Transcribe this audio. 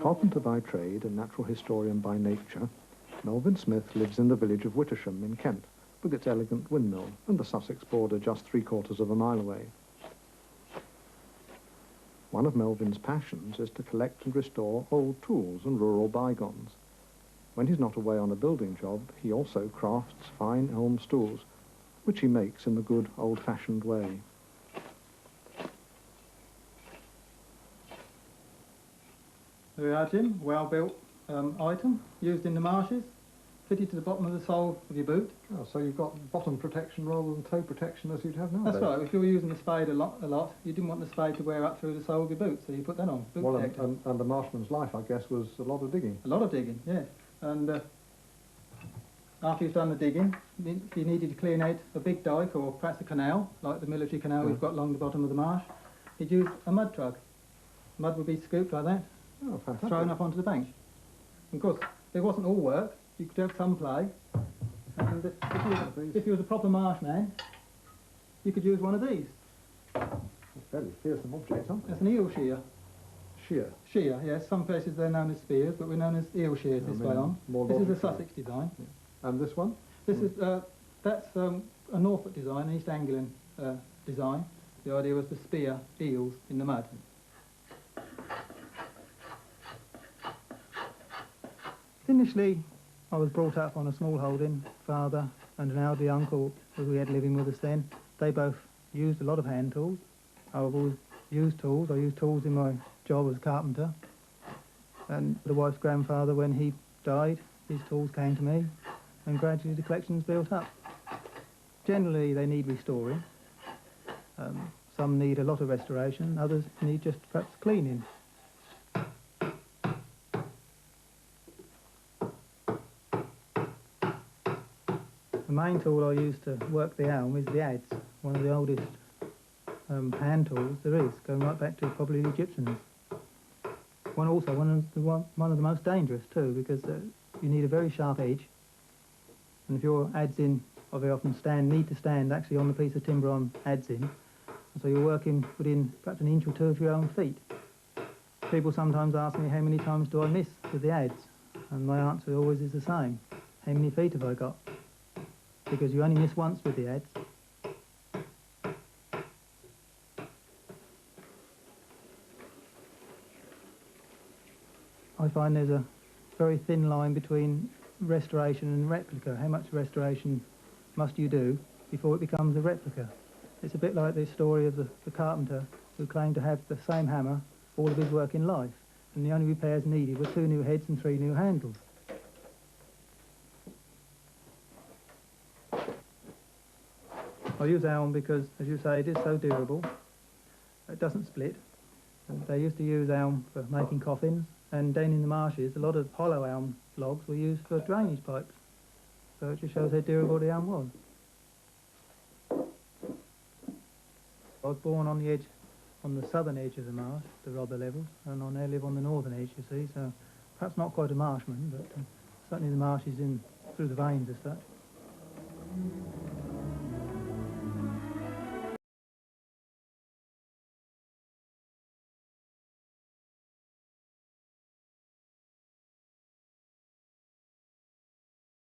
Carpenter by trade and natural historian by nature, Melvin Smith lives in the village of Wittersham in Kent, with its elegant windmill and the Sussex border just 3/4 of a mile away. One of Melvin's passions is to collect and restore old tools and rural bygones. When he's not away on a building job, he also crafts fine elm stools, which he makes in the good old-fashioned way. There we are, Jim. Well-built item, used in the marshes, fitted to the bottom of the sole of your boot. Oh, so you've got bottom protection rather than toe protection as you'd have nowadays. That's right. If you were using the spade a lot, you didn't want the spade to wear up through the sole of your boot, so you put that on. Boot protector. And the marshman's life, I guess, was a lot of digging. A lot of digging, yes. And after you've done the digging, if you needed to clean out a big dyke or perhaps a canal, like the military canal we've got along the bottom of the marsh, you'd use a mud truck. Mud would be scooped like that, thrown up onto the bank. Of course, it wasn't all work. You could have some play. And if you was a proper marshman, you could use one of these. Fairly fearsome objects, aren't they? That's an eel shear. Shear? Shear, yes. Some places they're known as spears, but we're known as eel shears this way on. This is a Sussex design. Yeah. And this one? This is, that's a Norfolk design, an East Anglian design. The idea was to spear eels in the mud. Initially, I was brought up on a small holding. Father and an elderly uncle, who we had living with us then, they both used a lot of hand tools. I've always used tools. I used tools in my job as a carpenter. And the wife's grandfather, when he died, his tools came to me, and gradually the collection's built up. Generally, they need restoring. Some need a lot of restoration, others need just perhaps cleaning. The main tool I use to work the elm is the adze, one of the oldest hand tools there is, going right back to probably the Egyptians. One of the most dangerous too, because you need a very sharp edge, and if you're adzing, I very often need to stand actually on the piece of timber I'm adzing, so you're working within perhaps an inch or two of your own feet. People sometimes ask me how many times do I miss with the adze, and my answer always is the same: how many feet have I got? Because you only miss once with the adze. I find there's a very thin line between restoration and replica. How much restoration must you do before it becomes a replica? It's a bit like the story of the carpenter who claimed to have the same hammer all of his working life, and the only repairs needed were 2 new heads and 3 new handles. I use elm because, as you say, it is so durable. It doesn't split. And they used to use elm for making coffins, and down in the marshes, a lot of hollow elm logs were used for drainage pipes. So it just shows how durable the elm was. I was born on the edge, on the southern edge of the marsh, the Rother levels, and I now live on the northern edge, you see, so perhaps not quite a marshman, but certainly the marsh is in through the veins as such.